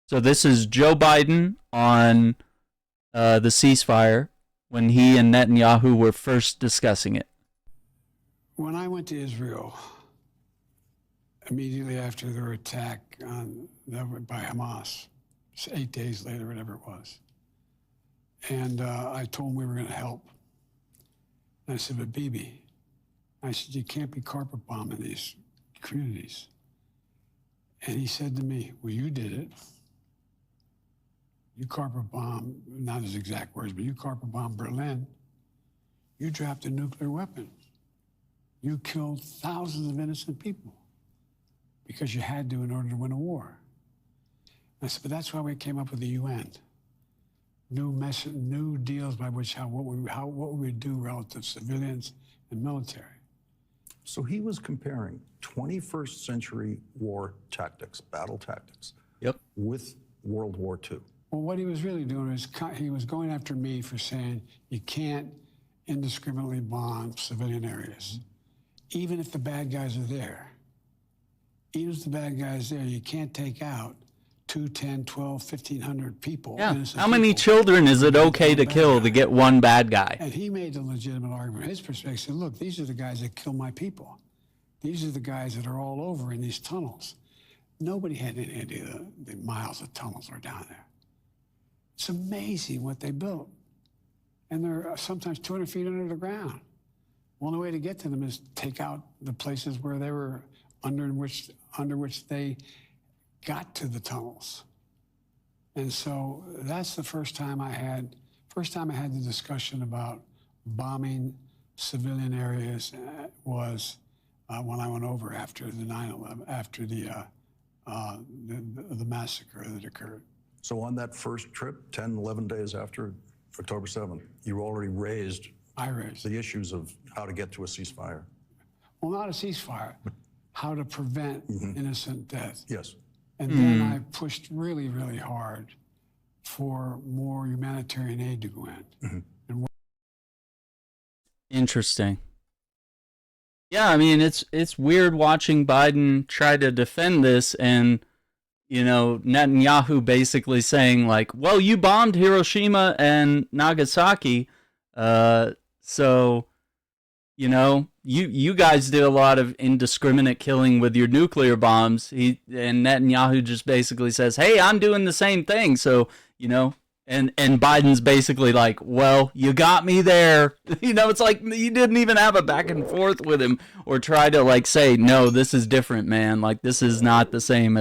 So this is Joe Biden on the ceasefire when he and Netanyahu were first discussing it. When I went to Israel, immediately after their attack by Hamas, 8 days later, whatever it was, and I told them we were going to help. And I said, but Bibi, I said, you can't be carpet bombing these communities. And he said to me, well, you did it. You carpet bomb, not his exact words, but you carpet bomb Berlin. You dropped a nuclear weapon. You killed thousands of innocent people because you had to in order to win a war. I said, but that's why we came up with the UN. New deals by which what we would do relative to civilians and military. So he was comparing 21st century war tactics, battle tactics, with World War II. Well, what he was really doing is he was going after me for saying you can't indiscriminately bomb civilian areas, even if the bad guys are there. Even if the bad guys are there, you can't take out 2, 10, 12, 1,500 people. Yeah. How many children is it okay to kill to get one bad guy? And he made a legitimate argument. His perspective said, look, these are the guys that kill my people. These are the guys that are all over in these tunnels. Nobody had any idea the miles of tunnels were down there. It's amazing what they built. And they're sometimes 200 feet under the ground. Well, the way to get to them is take out the places where they were under which they got to the tunnels. And so that's the first time I had the discussion about bombing civilian areas was when I went over after the 9/11, after the massacre that occurred. So on that first trip, 10, 11 days after October 7th, you already raised the issues of how to get to a ceasefire. Well, not a ceasefire, how to prevent innocent death. Yes. And then I pushed really, really hard for more humanitarian aid to go in. And Interesting. Yeah, I mean, it's weird watching Biden try to defend this and, you know, Netanyahu basically saying like, well, you bombed Hiroshima and Nagasaki, so, you know, you guys did a lot of indiscriminate killing with your nuclear bombs. And Netanyahu just basically says, hey, I'm doing the same thing. So, you know, and Biden's basically like, well, you got me there. You know, it's like you didn't even have a back and forth with him or try to like say, no, this is different, man. Like, this is not the same